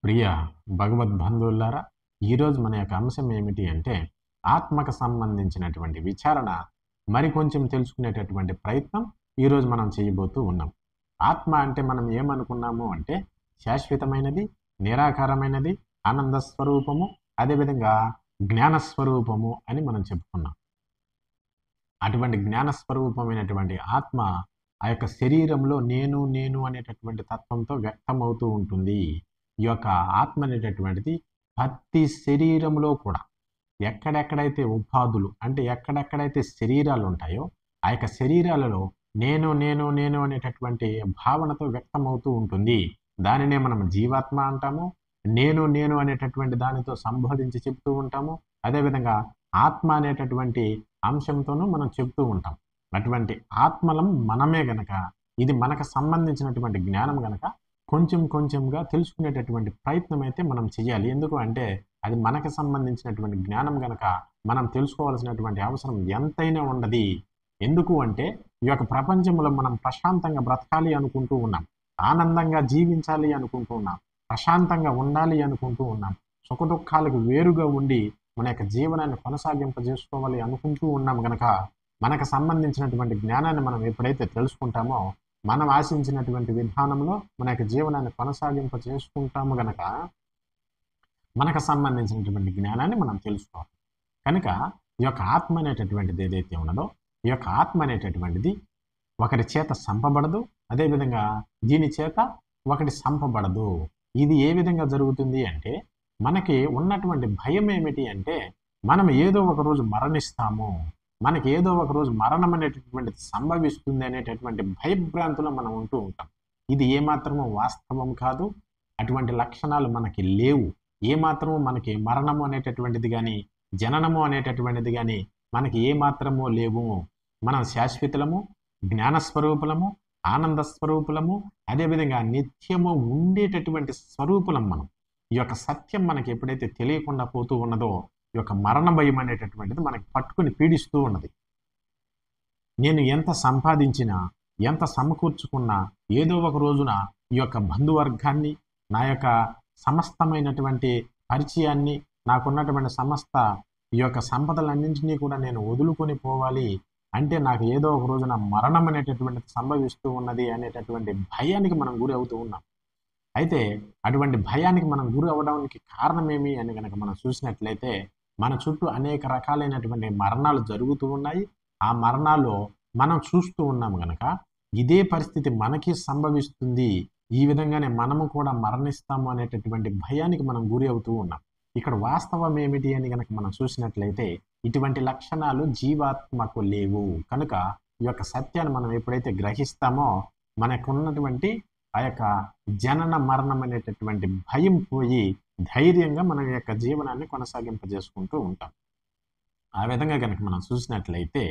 ప్రియ భగవద్బంధువులారా, ఈరోజు మన యొక్క అంశం ఏమిటి అంటే ఆత్మకు సంబంధించినటువంటి విచారణ మరికొంచెం తెలుసుకునేటటువంటి ప్రయత్నం ఈరోజు మనం చేయబోతూ ఉన్నాం. ఆత్మ అంటే మనం ఏమనుకున్నాము అంటే శాశ్వతమైనది, నిరాకారమైనది, ఆనంద స్వరూపము, అదేవిధంగా జ్ఞానస్వరూపము అని మనం చెప్పుకున్నాం. అటువంటి జ్ఞానస్వరూపమైనటువంటి ఆత్మ ఆ యొక్క శరీరంలో నేను నేను అనేటటువంటి తత్వంతో వ్యక్తమవుతూ ఉంటుంది. ఈ యొక్క ఆత్మ అనేటటువంటిది ప్రతి శరీరంలో కూడా ఎక్కడెక్కడైతే ఉపాధులు అంటే ఎక్కడెక్కడైతే శరీరాలు ఉంటాయో ఆ యొక్క శరీరాలలో నేను నేను నేను అనేటటువంటి భావనతో వ్యక్తమవుతూ ఉంటుంది. దానినే మనం జీవాత్మ అంటాము. నేను నేను అనేటటువంటి దానితో సంబోధించి చెప్తూ ఉంటాము. అదేవిధంగా ఆత్మ అనేటటువంటి అంశంతోనూ మనం చెప్తూ ఉంటాం. అటువంటి ఆత్మలం మనమే గనక ఇది మనకు సంబంధించినటువంటి జ్ఞానం గనక కొంచెం కొంచెంగా తెలుసుకునేటటువంటి ప్రయత్నం అయితే మనం చేయాలి. ఎందుకు అంటే అది మనకు సంబంధించినటువంటి జ్ఞానం గనక మనం తెలుసుకోవాల్సినటువంటి అవసరం ఎంతైనా ఉండదు. ఎందుకు అంటే ఈ యొక్క ప్రపంచంలో మనం ప్రశాంతంగా బ్రతకాలి అనుకుంటూ ఉన్నాం, ఆనందంగా జీవించాలి అనుకుంటూ ఉన్నాం, ప్రశాంతంగా ఉండాలి అనుకుంటూ ఉన్నాం, సుఖదుఖాలకు వేరుగా ఉండి మన యొక్క జీవనాన్ని కొనసాగింపజేసుకోవాలి అనుకుంటూ ఉన్నాం గనక మనకు సంబంధించినటువంటి జ్ఞానాన్ని మనం ఎప్పుడైతే తెలుసుకుంటామో మనం ఆశించినటువంటి విధానంలో మన యొక్క జీవనాన్ని కొనసాగింప చేసుకుంటాము గనక మనకు సంబంధించినటువంటి జ్ఞానాన్ని మనం తెలుసుకోవాలి. కనుక ఈ యొక్క ఆత్మ అనేటటువంటిది ఏదైతే ఉన్నదో ఈ యొక్క ఆత్మ అనేటటువంటిది ఒకరి చేత సంపబడదు, అదేవిధంగా దీని చేత ఒకటి సంపబడదు. ఇది ఏ విధంగా జరుగుతుంది అంటే మనకి ఉన్నటువంటి భయం ఏమిటి అంటే మనం ఏదో ఒక రోజు మరణిస్తాము, మనకి ఏదో ఒక రోజు మరణం అనేటటువంటిది సంభవిస్తుంది అనేటటువంటి భయభ్రాంతులో మనం ఉంటూ ఉంటాం. ఇది ఏమాత్రము వాస్తవం కాదు. అటువంటి లక్షణాలు మనకి లేవు. ఏమాత్రము మనకి మరణము అనేటటువంటిది కానీ జననము అనేటటువంటిది కానీ మనకి ఏమాత్రము లేవు. మనం శాశ్వతులము, జ్ఞానస్వరూపులము, ఆనంద స్వరూపులము, అదేవిధంగా నిత్యము ఉండేటటువంటి స్వరూపులం మనం. ఈ యొక్క సత్యం మనకి ఎప్పుడైతే తెలియకుండా పోతూ ఉన్నదో ఈ యొక్క మరణ భయం అనేటటువంటిది మనకి పట్టుకుని పీడిస్తూ ఉన్నది. నేను ఎంత సంపాదించినా ఎంత సమకూర్చుకున్నా ఏదో ఒక రోజున ఈ యొక్క బంధువర్గాన్ని, నా యొక్క సమస్తమైనటువంటి పరిచయాన్ని, నాకున్నటువంటి సమస్త ఈ యొక్క సంపదలన్నింటినీ కూడా నేను వదులుకొని పోవాలి అంటే నాకు ఏదో ఒక రోజున మరణం అనేటటువంటిది సంభవిస్తూ ఉన్నది అనేటటువంటి భయానికి మనం గురి అవుతూ ఉన్నాం. అయితే అటువంటి భయానికి మనం గురి అవ్వడానికి కారణం ఏమి అని కనుక మనం చూసినట్లయితే మన చుట్టూ అనేక రకాలైనటువంటి మరణాలు జరుగుతూ ఉన్నాయి. ఆ మరణాలు మనం చూస్తూ ఉన్నాము గనక ఇదే పరిస్థితి మనకి సంభవిస్తుంది, ఈ విధంగానే మనము కూడా మరణిస్తాము అనేటటువంటి భయానికి మనం గురి అవుతూ ఉన్నాం. ఇక్కడ వాస్తవం ఏమిటి అని కనుక మనం చూసినట్లయితే ఇటువంటి లక్షణాలు జీవాత్మకు లేవు. కనుక ఈ యొక్క సత్యాన్ని మనం ఎప్పుడైతే గ్రహిస్తామో మనకున్నటువంటి ఆ యొక్క జనన మరణం అనేటటువంటి భయం పోయి ధైర్యంగా మన యొక్క జీవనాన్ని కొనసాగింపజేసుకుంటూ ఉంటాం. ఆ విధంగా కనుక మనం చూసినట్లయితే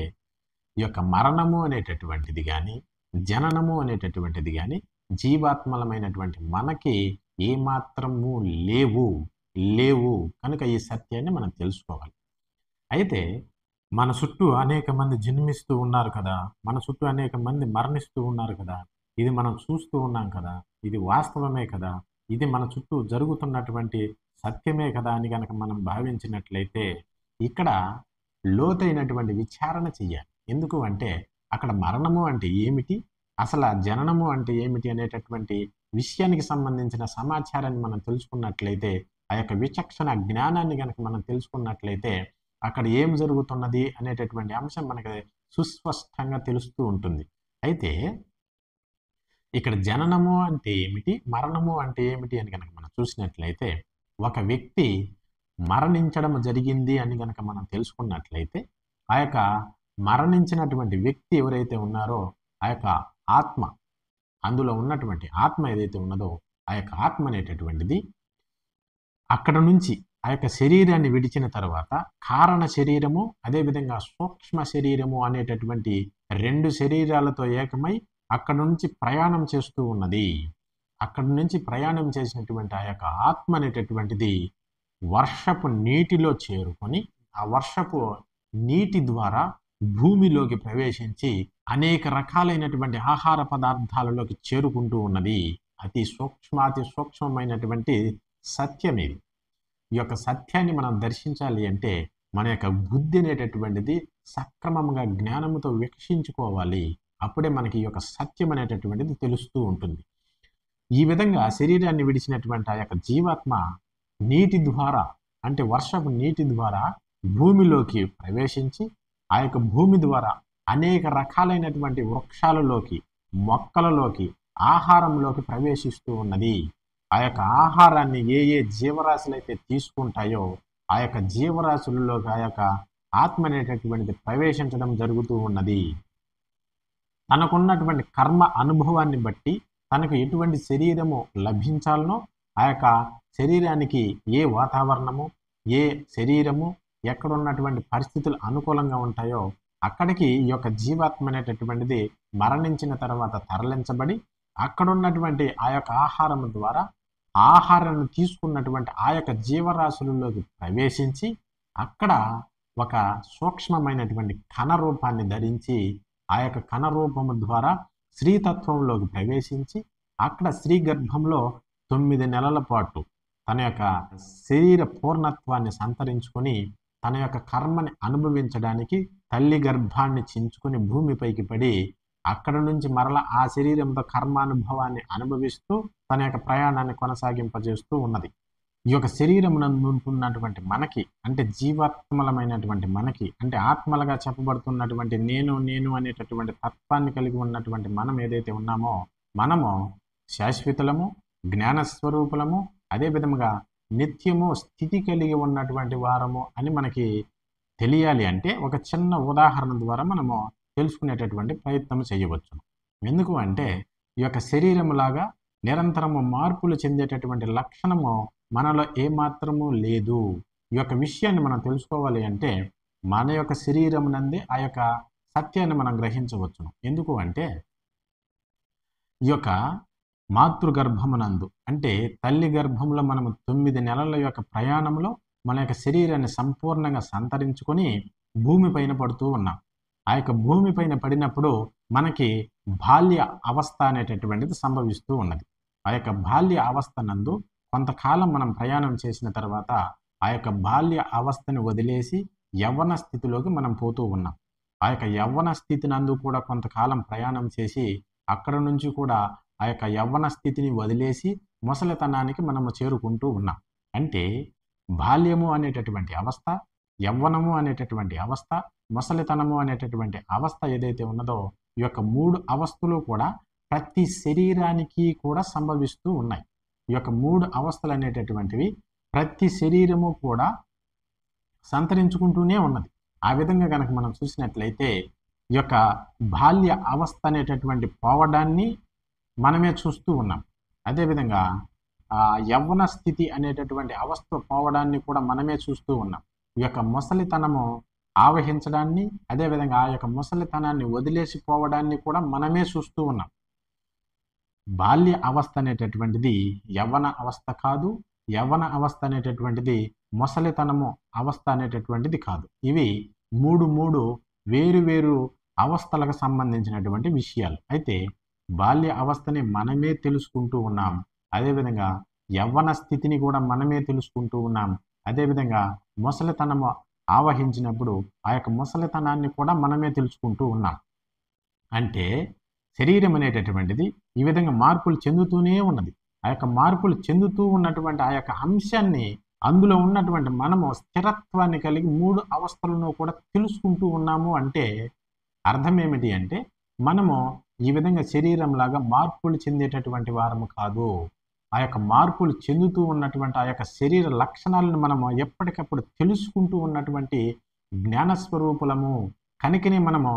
ఈ యొక్క మరణము అనేటటువంటిది కానీ జననము అనేటటువంటిది కానీ జీవాత్మలమైనటువంటి మనకి ఏమాత్రము లేవు లేవు కనుక ఈ సత్యాన్ని మనం తెలుసుకోవాలి. అయితే మన చుట్టూ అనేక మంది జన్మిస్తూ ఉన్నారు కదా, మన చుట్టూ అనేక మంది మరణిస్తూ ఉన్నారు కదా, ఇది మనం చూస్తూ ఉన్నాం కదా, ఇది వాస్తవమే కదా, ఇది మన చుట్టూ జరుగుతున్నటువంటి సత్యమే కదా అని కనుక మనం భావించినట్లయితే ఇక్కడ లోతైనటువంటి విచారణ చెయ్యాలి. ఎందుకు అంటే అక్కడ మరణము అంటే ఏమిటి, అసలు జననము అంటే ఏమిటి అనేటటువంటి విషయానికి సంబంధించిన సమాచారాన్ని మనం తెలుసుకున్నట్లయితే, ఆ యొక్క విచక్షణ జ్ఞానాన్ని కనుక మనం తెలుసుకున్నట్లయితే అక్కడ ఏం జరుగుతున్నది అనేటటువంటి అంశం మనకి సుస్పష్టంగా తెలుస్తూ ఉంటుంది. అయితే ఇక్కడ జననము అంటే ఏమిటి, మరణము అంటే ఏమిటి అని కనుక మనం చూసినట్లయితే ఒక వ్యక్తి మరణించడం జరిగింది అని కనుక మనం తెలుసుకున్నట్లయితే ఆ యొక్క మరణించినటువంటి వ్యక్తి ఎవరైతే ఉన్నారో ఆ యొక్క ఆత్మ, అందులో ఉన్నటువంటి ఆత్మ ఏదైతే ఉన్నదో ఆ యొక్క ఆత్మ అనేటటువంటిది అక్కడ నుంచి ఆ యొక్క శరీరాన్ని విడిచిన తర్వాత కారణ శరీరము అదేవిధంగా సూక్ష్మ శరీరము అనేటటువంటి రెండు శరీరాలతో ఏకమై అక్కడ నుంచి ప్రయాణం చేస్తూ ఉన్నది. అక్కడి నుంచి ప్రయాణం చేసినటువంటి ఆ యొక్క ఆత్మ అనేటటువంటిది వర్షపు నీటిలో చేరుకొని ఆ వర్షపు నీటి ద్వారా భూమిలోకి ప్రవేశించి అనేక రకాలైనటువంటి ఆహార పదార్థాలలోకి చేరుకుంటూ ఉన్నది. అతి సూక్ష్మాతి సూక్ష్మమైనటువంటి సత్యం ఇది. ఈ యొక్క సత్యాన్ని మనం దర్శించాలి అంటే మన యొక్క బుద్ధి అనేటటువంటిది సక్రమంగా జ్ఞానముతో వికసించుకోవాలి. అప్పుడే మనకి ఈ యొక్క సత్యం అనేటటువంటిది తెలుస్తూ ఉంటుంది. ఈ విధంగా శరీరాన్ని విడిచినటువంటి ఆ యొక్క జీవాత్మ నీటి ద్వారా, అంటే వర్షపు నీటి ద్వారా భూమిలోకి ప్రవేశించి ఆ యొక్క భూమి ద్వారా అనేక రకాలైనటువంటి వృక్షాలలోకి, మొక్కలలోకి, ఆహారంలోకి ప్రవేశిస్తూ ఉన్నది. ఆ యొక్క ఆహారాన్ని ఏ ఏ జీవరాశులు అయితే తీసుకుంటాయో ఆ యొక్క జీవరాశులలోకి ఆ యొక్క ఆత్మ అనేటటువంటిది ప్రవేశించడం జరుగుతూ ఉన్నది. తనకున్నటువంటి కర్మ అనుభవాన్ని బట్టి తనకు ఎటువంటి శరీరము లభించాలనో ఆ యొక్క శరీరానికి ఏ వాతావరణము, ఏ శరీరము, ఎక్కడ ఉన్నటువంటి పరిస్థితులు అనుకూలంగా ఉంటాయో అక్కడికి ఈ యొక్క జీవాత్మ అనేటటువంటిది మరణించిన తర్వాత తరలించబడి అక్కడ ఉన్నటువంటి ఆ యొక్క ఆహారం ద్వారా ఆహారాన్ని తీసుకున్నటువంటి ఆ యొక్క జీవరాశులలోకి ప్రవేశించి అక్కడ ఒక సూక్ష్మమైనటువంటి కణ రూపాన్ని ధరించి ఆ యొక్క కణ రూపము ద్వారా స్త్రీతత్వంలోకి ప్రవేశించి అక్కడ స్త్రీ గర్భంలో 9 నెలల పాటు తన యొక్క శరీర పూర్ణత్వాన్ని సంతరించుకొని తన యొక్క కర్మని అనుభవించడానికి తల్లి గర్భాన్ని చించుకొని భూమిపైకి పడి అక్కడ నుంచి మరలా ఆ శరీరంతో కర్మానుభవాన్ని అనుభవిస్తూ తన యొక్క ప్రయాణాన్ని కొనసాగింపజేస్తూ ఉన్నది. ఈ యొక్క శరీరమునందు ఉంటున్నటువంటి మనకి, అంటే జీవాత్మలమైనటువంటి మనకి, అంటే ఆత్మలుగా చెప్పబడుతున్నటువంటి నేను నేను అనేటటువంటి తత్వాన్ని కలిగి ఉన్నటువంటి మనం ఏదైతే ఉన్నామో మనము శాశ్వతులము, జ్ఞానస్వరూపులము, అదే విధముగా నిత్యము స్థితి కలిగి ఉన్నటువంటి వారము అని మనకి తెలియాలి. అంటే ఒక చిన్న ఉదాహరణ ద్వారా మనము తెలుసుకునేటటువంటి ప్రయత్నం చేయవచ్చు. ఎందుకు అంటే ఈ యొక్క శరీరములాగా నిరంతరము మార్పులు చెందేటటువంటి లక్షణము మనలో ఏమాత్రము లేదు. ఈ యొక్క విషయాన్ని మనం తెలుసుకోవాలి అంటే మన యొక్క శరీరం నందే ఆ యొక్క సత్యాన్ని మనం గ్రహించవచ్చును. ఎందుకు అంటే ఈ యొక్క మాతృగర్భమునందు, అంటే తల్లి గర్భంలో మనము 9 నెలల యొక్క ప్రయాణంలో మన యొక్క శరీరాన్ని సంపూర్ణంగా సంతరించుకొని భూమిపైన పడుతూ ఉన్నాం. ఆ యొక్క భూమిపైన పడినప్పుడు మనకి బాల్య అవస్థ అనేటటువంటిది సంభవిస్తూ ఉన్నది. ఆ యొక్క బాల్య అవస్థ నందు కొంతకాలం మనం ప్రయాణం చేసిన తర్వాత ఆ యొక్క బాల్య అవస్థని వదిలేసి యవ్వన స్థితిలోకి మనం పోతూ ఉన్నాం. ఆ యొక్క యవ్వన స్థితి నందు కూడా కొంతకాలం ప్రయాణం చేసి అక్కడ నుంచి కూడా ఆ యొక్క యవ్వన స్థితిని వదిలేసి ముసలితనానికి మనము చేరుకుంటూ ఉన్నాం. అంటే బాల్యము అనేటటువంటి అవస్థ, యవ్వనము అనేటటువంటి అవస్థ, ముసలితనము అనేటటువంటి అవస్థ ఏదైతే ఉన్నదో ఈ యొక్క 3 అవస్థలు కూడా ప్రతి శరీరానికి కూడా సంభవిస్తూ ఉన్నాయి. ఈ యొక్క 3 అవస్థలు అనేటటువంటివి ప్రతి శరీరము కూడా సంతరించుకుంటూనే ఉన్నది. ఆ విధంగా కనుక మనం చూసినట్లయితే ఈ యొక్క బాల్య అవస్థ అనేటటువంటి పోవడాన్ని మనమే చూస్తూ ఉన్నాం. అదేవిధంగా యవ్వన స్థితి అనేటటువంటి అవస్థ పోవడాన్ని కూడా మనమే చూస్తూ ఉన్నాం. ఈ యొక్క ముసలితనము ఆవహించడాన్ని, అదేవిధంగా ఆ యొక్క ముసలితనాన్ని వదిలేసిపోవడాన్ని కూడా మనమే చూస్తూ ఉన్నాం. బాల్య అవస్థ అనేటటువంటిది యవ్వన అవస్థ కాదు, యవ్వన అవస్థ అనేటటువంటిది ముసలితనము అవస్థ అనేటటువంటిది కాదు. ఇవి మూడు వేరు అవస్థలకు సంబంధించినటువంటి విషయాలు. అయితే బాల్య అవస్థని మనమే తెలుసుకుంటూ ఉన్నాం, అదేవిధంగా యవ్వన స్థితిని కూడా మనమే తెలుసుకుంటూ ఉన్నాం, అదేవిధంగా ముసలితనము ఆవహించినప్పుడు ఆ యొక్క ముసలితనాన్ని కూడా మనమే తెలుసుకుంటూ ఉన్నాం. అంటే శరీరం అనేటటువంటిది ఈ విధంగా మార్పులు చెందుతూనే ఉన్నది. ఆ యొక్క మార్పులు చెందుతూ ఉన్నటువంటి ఆ యొక్క అంశాన్ని, అందులో ఉన్నటువంటి మనము స్థిరత్వాన్ని కలిగి 3 అవస్థలను కూడా తెలుసుకుంటూ ఉన్నాము. అంటే అర్థం ఏమిటి అంటే మనము ఈ విధంగా శరీరంలాగా మార్పులు చెందేటటువంటి వారము కాదు. ఆ యొక్క మార్పులు చెందుతూ ఉన్నటువంటి ఆ యొక్క శరీర లక్షణాలను మనము ఎప్పటికప్పుడు తెలుసుకుంటూ ఉన్నటువంటి జ్ఞానస్వరూపులము. కనుకనే మనము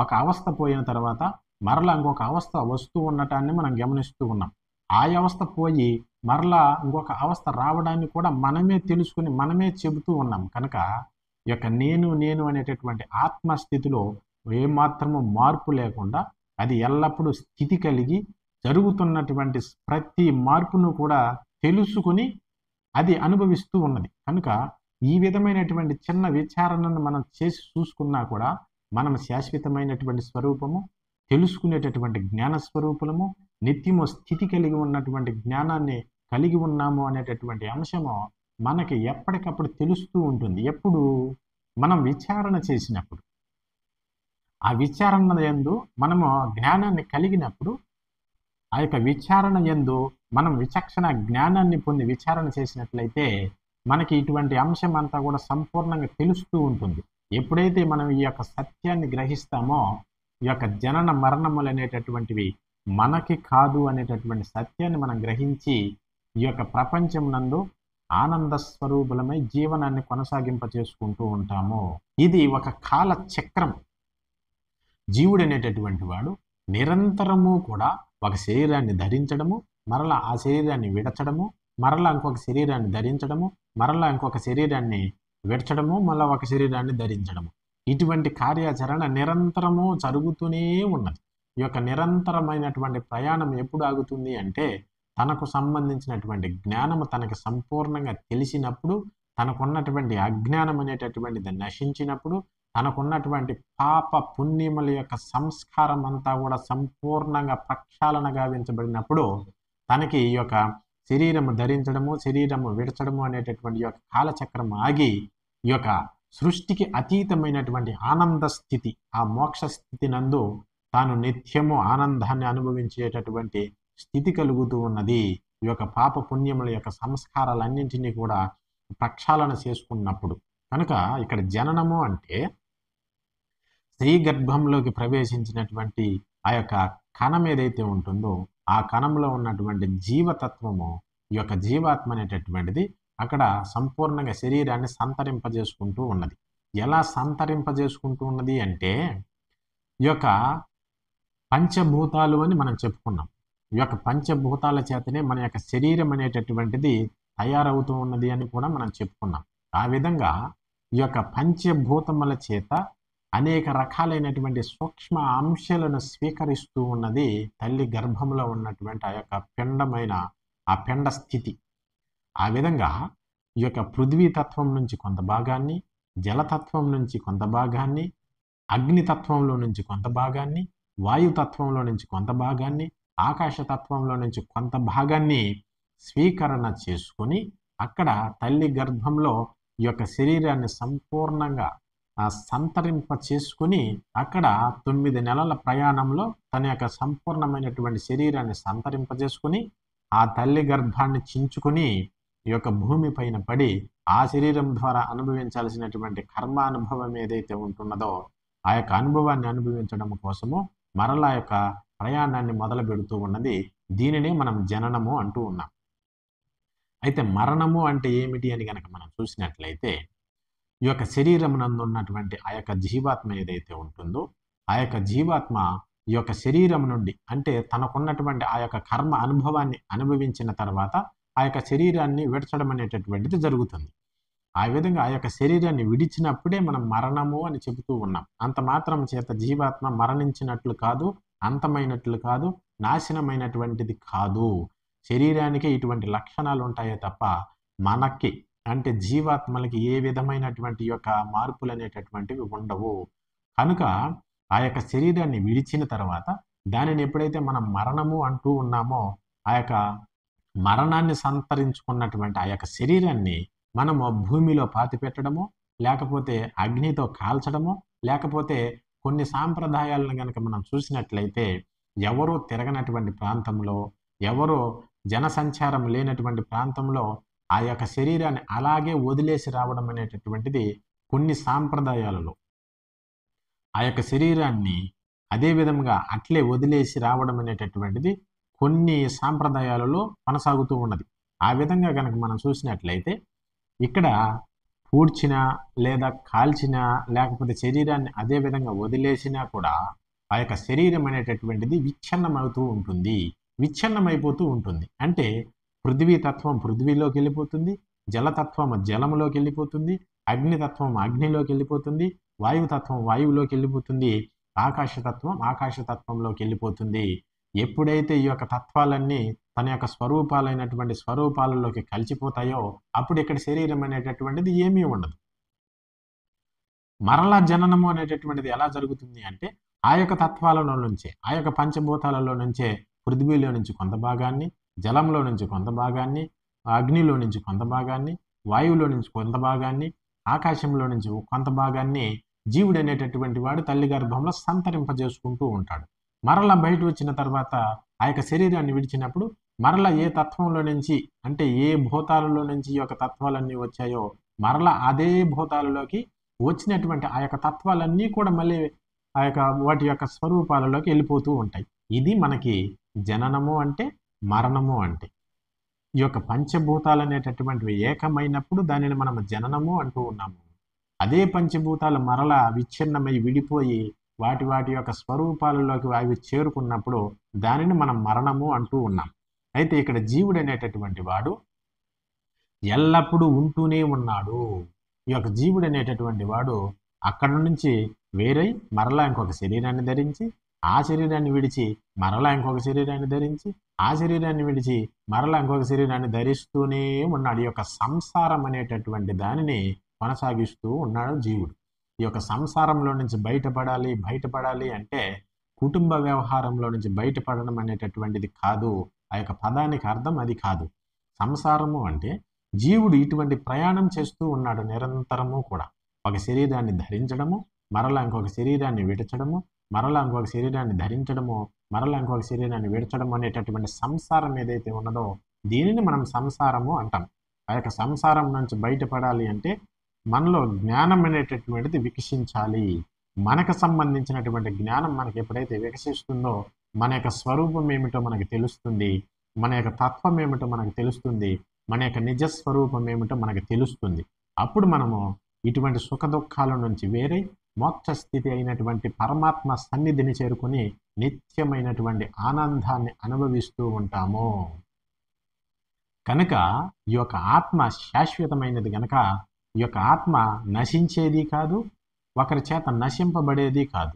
ఒక అవస్థ పోయిన తర్వాత మరలా ఇంకొక అవస్థ వస్తూ ఉండటాన్ని మనం గమనిస్తూ ఉన్నాం. ఆ అవస్థ పోయి మరలా ఇంకొక అవస్థ రావడాన్ని కూడా మనమే తెలుసుకుని మనమే చెబుతూ ఉన్నాం. కనుక ఈ యొక్క నేను అనేటటువంటి ఆత్మస్థితిలో ఏమాత్రము మార్పు లేకుండా అది ఎల్లప్పుడూ స్థితి కలిగి జరుగుతున్నటువంటి ప్రతి మార్పును కూడా తెలుసుకుని అది అనుభవిస్తూ ఉన్నది. కనుక ఈ విధమైనటువంటి చిన్న విచారణను మనం చేసి చూసుకున్నా కూడా మనం శాశ్వతమైనటువంటి స్వరూపము, తెలుసుకునేటటువంటి జ్ఞాన స్వరూపులము, నిత్యము స్థితి కలిగి ఉన్నటువంటి జ్ఞానాన్ని కలిగి ఉన్నాము అనేటటువంటి అంశము మనకి ఎప్పటికప్పుడు తెలుస్తూ ఉంటుంది. ఎప్పుడు మనం విచారణ చేసినప్పుడు, ఆ విచారణ యందు మనము జ్ఞానాన్ని కలిగినప్పుడు, ఆ యొక్క విచారణ యందు మనం విచక్షణ జ్ఞానాన్ని పొంది విచారణ చేసినట్లయితే మనకి ఇటువంటి అంశం అంతా కూడా సంపూర్ణంగా తెలుస్తూ ఉంటుంది. ఎప్పుడైతే మనం ఈ యొక్క సత్యాన్ని గ్రహిస్తామో, ఈ యొక్క జనన మరణములు అనేటటువంటివి మనకి కాదు అనేటటువంటి సత్యాన్ని మనం గ్రహించి ఈ యొక్క ప్రపంచం నందు ఆనంద స్వరూపులమై జీవనాన్ని కొనసాగింప చేసుకుంటూ ఉంటాము. ఇది ఒక కాల చక్రం. జీవుడు అనేటటువంటి వాడు నిరంతరము కూడా ఒక శరీరాన్ని ధరించడము, మరలా ఆ శరీరాన్ని విడచడము, మరలా ఇంకొక శరీరాన్ని ధరించడము, మరలా ఇంకొక శరీరాన్ని విడచడము, మళ్ళా ఒక శరీరాన్ని ధరించడము. ఇటువంటి కార్యాచరణ నిరంతరము జరుగుతూనే ఉన్నది. ఈ యొక్క నిరంతరమైనటువంటి ప్రయాణం ఎప్పుడు ఆగుతుంది అంటే, తనకు సంబంధించినటువంటి జ్ఞానము తనకి సంపూర్ణంగా తెలిసినప్పుడు, తనకున్నటువంటి అజ్ఞానం అనేటటువంటిది నశించినప్పుడు, తనకున్నటువంటి పాప పుణ్యముల యొక్క సంస్కారం అంతా కూడా సంపూర్ణంగా ప్రక్షాళన గావించబడినప్పుడు తనకి ఈ యొక్క శరీరము ధరించడము, శరీరము విడచడము అనేటటువంటి యొక్క కాలచక్రం ఆగి ఈ యొక్క సృష్టికి అతీతమైనటువంటి ఆనంద స్థితి, ఆ మోక్ష స్థితి నందు తాను నిత్యము ఆనందాన్ని అనుభవించేటటువంటి స్థితి కలుగుతూ ఉన్నది. ఈ యొక్క పాప పుణ్యముల యొక్క సంస్కారాలన్నింటినీ కూడా ప్రక్షాళన చేసుకున్నప్పుడు. కనుక ఇక్కడ జననము అంటే స్త్రీ గర్భంలోకి ప్రవేశించినటువంటి ఆ యొక్క కణం ఏదైతే ఉంటుందో, ఆ కణంలో ఉన్నటువంటి జీవతత్వము, ఈ యొక్క జీవాత్మ అనేటటువంటిది అక్కడ సంపూర్ణంగా శరీరాన్ని సంతరింపజేసుకుంటూ ఉన్నది. ఎలా సంతరింపజేసుకుంటూ ఉన్నది అంటే, ఈ యొక్క పంచభూతాలు అని మనం చెప్పుకున్నాం. ఈ యొక్క పంచభూతాల చేతనే మన యొక్క శరీరం అనేటటువంటిది తయారవుతూ ఉన్నది అని కూడా మనం చెప్పుకున్నాం. ఆ విధంగా ఈ యొక్క పంచభూతముల చేత అనేక రకాలైనటువంటి సూక్ష్మ అంశాలను స్వీకరిస్తూ ఉన్నది తల్లి గర్భంలో ఉన్నటువంటి ఆ యొక్క పిండమైన ఆ పిండ స్థితి. ఆ విధంగా ఈ యొక్క పృథ్వీతత్వం నుంచి కొంత భాగాన్ని, జలతత్వం నుంచి కొంత భాగాన్ని, అగ్నితత్వంలో నుంచి కొంత భాగాన్ని, వాయుతత్వంలో నుంచి కొంత భాగాన్ని, ఆకాశతత్వంలో నుంచి కొంత భాగాన్ని స్వీకరణ చేసుకొని అక్కడ తల్లి గర్భంలో ఈ యొక్క శరీరాన్ని సంపూర్ణంగా సంతరింప చేసుకుని అక్కడ 9 నెలల ప్రయాణంలో తన యొక్క సంపూర్ణమైనటువంటి శరీరాన్ని సంతరింపజేసుకుని ఆ తల్లి గర్భాన్ని చించుకుని ఈ యొక్క భూమి పైన పడి ఆ శరీరం ద్వారా అనుభవించాల్సినటువంటి కర్మానుభవం ఏదైతే ఉంటున్నదో ఆ యొక్క అనుభవాన్ని అనుభవించడం కోసము మరలా యొక్క ప్రయాణాన్ని మొదలు పెడుతూ ఉన్నది. దీనినే మనం జననము అంటూ ఉన్నాం. అయితే మరణము అంటే ఏమిటి అని కనుక మనం చూసినట్లయితే, ఈ యొక్క శరీరం నందు ఉన్నటువంటి ఆ యొక్క జీవాత్మ ఏదైతే ఉంటుందో ఆ యొక్క జీవాత్మ ఈ యొక్క శరీరం నుండి అంటే తనకున్నటువంటి ఆ యొక్క కర్మ అనుభవాన్ని అనుభవించిన తర్వాత ఆ యొక్క శరీరాన్ని విడచడం అనేటటువంటిది జరుగుతుంది. ఆ విధంగా ఆ యొక్క శరీరాన్ని విడిచినప్పుడే మనం మరణము అని చెబుతూ ఉన్నాం. అంత మాత్రం చేత జీవాత్మ మరణించినట్లు కాదు, అంతమైనట్లు కాదు, నాశనమైనటువంటిది కాదు. శరీరానికే ఇటువంటి లక్షణాలు ఉంటాయే తప్ప మనకి అంటే జీవాత్మలకి ఏ విధమైనటువంటి యొక్క మార్పులు అనేటటువంటివి ఉండవు. కనుక ఆ యొక్క శరీరాన్ని విడిచిన తర్వాత దానిని ఎప్పుడైతే మనం మరణము అంటూ ఉన్నామో ఆ యొక్క మరణాన్ని సంతరించుకున్నటువంటి ఆ యొక్క శరీరాన్ని మనము భూమిలో పాతిపెట్టడము, లేకపోతే అగ్నితో కాల్చడము, లేకపోతే కొన్ని సాంప్రదాయాలను కనుక మనం చూసినట్లయితే ఎవరూ తిరగనటువంటి ప్రాంతంలో, ఎవరో జనసంచారం లేనటువంటి ప్రాంతంలో ఆ యొక్క శరీరాన్ని అలాగే వదిలేసి రావడం అనేటటువంటిది కొన్ని సాంప్రదాయాలలో ఆ యొక్క శరీరాన్ని అదే విధంగా అట్లే వదిలేసి రావడం అనేటటువంటిది కొన్ని సాంప్రదాయాలలో కొనసాగుతూ ఉన్నది. ఆ విధంగా కనుక మనం చూసినట్లయితే ఇక్కడ పూడ్చినా లేదా కాల్చినా లేకపోతే శరీరాన్ని అదే విధంగా వదిలేసినా కూడా ఆ యొక్క శరీరం అనేటటువంటిది విచ్ఛిన్నమవుతూ ఉంటుంది, విచ్ఛిన్నమైపోతూ ఉంటుంది. అంటే పృథ్వీతత్వం పృథ్వీలోకి వెళ్ళిపోతుంది, జలతత్వం జలంలోకి వెళ్ళిపోతుంది, అగ్నితత్వం అగ్నిలోకి వెళ్ళిపోతుంది, వాయుతత్వం వాయువులోకి వెళ్ళిపోతుంది, ఆకాశతత్వం ఆకాశతత్వంలోకి వెళ్ళిపోతుంది. ఎప్పుడైతే ఈ యొక్క తత్వాలన్నీ తన యొక్క స్వరూపాలైనటువంటి స్వరూపాలలోకి కలిసిపోతాయో అప్పుడు ఇక్కడ శరీరం అనేటటువంటిది ఏమీ ఉండదు. మరలా జననము అనేటటువంటిది ఎలా జరుగుతుంది అంటే ఆ యొక్క తత్వాలలో నుంచే, ఆ యొక్క పంచభూతాలలో నుంచే పృథ్వీలో నుంచి కొంత భాగాన్ని, జలంలో నుంచి కొంత భాగాన్ని, అగ్నిలో నుంచి కొంత భాగాన్ని, వాయువులో నుంచి కొంత భాగాన్ని, ఆకాశంలో నుంచి కొంత భాగాన్ని జీవుడు అనేటటువంటి వాడు తల్లి గర్భంలో సంతరింపజేసుకుంటూ ఉంటాడు. మరలా బయట వచ్చిన తర్వాత ఆ యొక్క శరీరాన్ని విడిచినప్పుడు మరలా ఏ తత్వంలో నుంచి, అంటే ఏ భూతాలలో నుంచి ఈ యొక్క తత్వాలన్నీ వచ్చాయో మరలా అదే భూతాలలోకి వచ్చినటువంటి ఆ యొక్క తత్వాలన్నీ కూడా మళ్ళీ ఆ యొక్క వాటి యొక్క స్వరూపాలలోకి వెళ్ళిపోతూ ఉంటాయి. ఇది మనకి జననము అంటే, మరణము అంటే. ఈ యొక్క పంచభూతాలు అనేటటువంటివి ఏకమైనప్పుడు దానిని మనం జననము అంటూ ఉన్నాము. అదే పంచభూతాలు మరలా విచ్ఛిన్నమై విడిపోయి వాటి వాటి యొక్క స్వరూపాలలోకి అవి చేరుకున్నప్పుడు దానిని మనం మరణము అంటూ ఉన్నాం. అయితే ఇక్కడ జీవుడు అనేటటువంటి వాడు ఎల్లప్పుడూ ఉంటూనే ఉన్నాడు. ఈ యొక్క జీవుడు అనేటటువంటి వాడు అక్కడ నుంచి వేరై మరలా ఇంకొక శరీరాన్ని ధరించి, ఆ శరీరాన్ని విడిచి మరలా ఇంకొక శరీరాన్ని ధరించి, ఆ శరీరాన్ని విడిచి మరలా ఇంకొక శరీరాన్ని ధరిస్తూనే ఉన్నాడు. ఈ యొక్క సంసారం అనేటటువంటి దానిని కొనసాగిస్తూ ఉన్నాడు జీవుడు. ఈ యొక్క సంసారంలో నుంచి బయటపడాలి అంటే కుటుంబ వ్యవహారంలో నుంచి బయటపడడం అనేటటువంటిది కాదు. ఆ యొక్క పదానికి అర్థం అది కాదు. సంసారము అంటే జీవుడు ఇటువంటి ప్రయాణం చేస్తూ ఉన్నాడు నిరంతరము కూడా. ఒక శరీరాన్ని ధరించడము, మరలా ఇంకొక శరీరాన్ని విడచడము, మరలా ఇంకొక శరీరాన్ని ధరించడము, మరలా ఇంకొక శరీరాన్ని విడచడము అనేటటువంటి సంసారం ఏదైతే ఉన్నదో దీనిని మనం సంసారము అంటాం. ఆ యొక్క సంసారం నుంచి బయటపడాలి అంటే మనలో జ్ఞానం అనేటటువంటిది వికసించాలి. మనకు సంబంధించినటువంటి జ్ఞానం మనకి ఎప్పుడైతే వికసిస్తుందో మన యొక్క స్వరూపం ఏమిటో మనకు తెలుస్తుంది, మన యొక్క తత్వం ఏమిటో మనకు తెలుస్తుంది, మన యొక్క నిజస్వరూపం ఏమిటో మనకు తెలుస్తుంది. అప్పుడు మనము ఇటువంటి సుఖ దుఃఖాల నుంచి వేరే మోక్ష స్థితి అయినటువంటి పరమాత్మ సన్నిధిని చేరుకుని నిత్యమైనటువంటి ఆనందాన్ని అనుభవిస్తూ ఉంటాము. కనుక ఈ యొక్క ఆత్మ శాశ్వతమైనది కనుక ఈ యొక్క ఆత్మ నశించేది కాదు, ఒకరి చేత నశింపబడేది కాదు.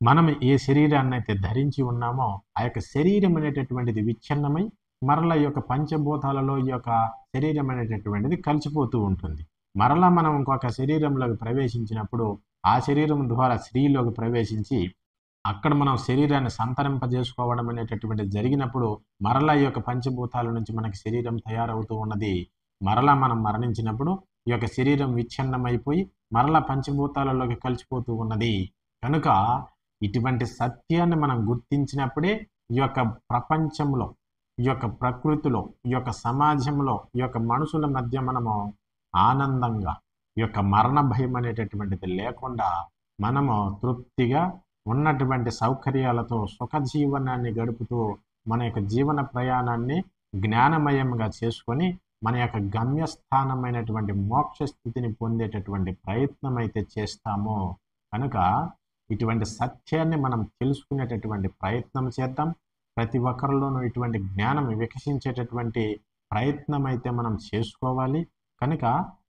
మనం ఏ శరీరాన్ని అయితే ధరించి ఉన్నామో ఆ యొక్క శరీరం అనేటటువంటిది విచ్ఛిన్నమై మరలా ఈ యొక్క పంచభూతాలలో ఈ యొక్క శరీరం అనేటటువంటిది కలిసిపోతూ ఉంటుంది. మరలా మనం ఇంకొక శరీరంలోకి ప్రవేశించినప్పుడు ఆ శరీరం ద్వారా స్త్రీలోకి ప్రవేశించి అక్కడ మనం శరీరాన్ని సంతరింపజేసుకోవడం అనేటటువంటిది జరిగినప్పుడు మరలా ఈ యొక్క పంచభూతాల నుంచి మనకి శరీరం తయారవుతూ ఉన్నది. మరలా మనం మరణించినప్పుడు ఈ యొక్క శరీరం విచ్ఛిన్నమైపోయి మరలా పంచభూతాలలోకి కలిసిపోతూ ఉన్నది. కనుక ఇటువంటి సత్యాన్ని మనం గుర్తించినప్పుడే ఈ యొక్క ప్రపంచంలో, ఈ యొక్క ప్రకృతిలో, ఈ యొక్క సమాజంలో, ఈ యొక్క మనుషుల మధ్య మనము ఆనందంగా ఈ యొక్క మరణ భయం అనేటటువంటిది లేకుండా మనము తృప్తిగా ఉన్నటువంటి సౌకర్యాలతో సుఖజీవనాన్ని గడుపుతూ మన యొక్క జీవన ప్రయాణాన్ని జ్ఞానమయంగా చేసుకొని మన యొక్క గమ్యస్థానమైనటువంటి మోక్ష స్థితిని పొందేటటువంటి ప్రయత్నం అయితే చేస్తామో కనుక ఇటువంటి సత్యాన్ని మనం తెలుసుకునేటటువంటి ప్రయత్నం చేద్దాం. ప్రతి ఒక్కరిలోనూ ఇటువంటి జ్ఞానం వికసించేటటువంటి ప్రయత్నం అయితే మనం చేసుకోవాలి. కనుక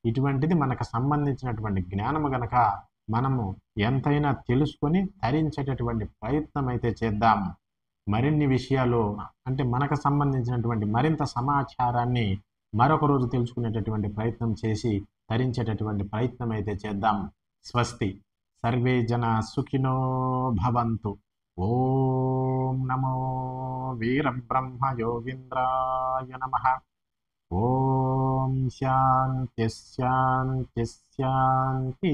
ఇటువంటిది మనకు సంబంధించినటువంటి జ్ఞానము గనక మనము ఎంతైనా తెలుసుకొని ధరించేటటువంటి ప్రయత్నం అయితే చేద్దాం. మరిన్ని విషయాలు అంటే మనకు సంబంధించినటువంటి మరింత సమాచారాన్ని మరొక రోజు తెలుసుకునేటటువంటి ప్రయత్నం చేసి ధరించేటటువంటి ప్రయత్నం అయితే చేద్దాం. స్వస్తి. సర్వే జన సుఖినో భవంతు. ఓం నమో వీరబ్రహ్మ యోగీంద్రాయ నమః. ఓం శాంతి శాంతి శాంతి.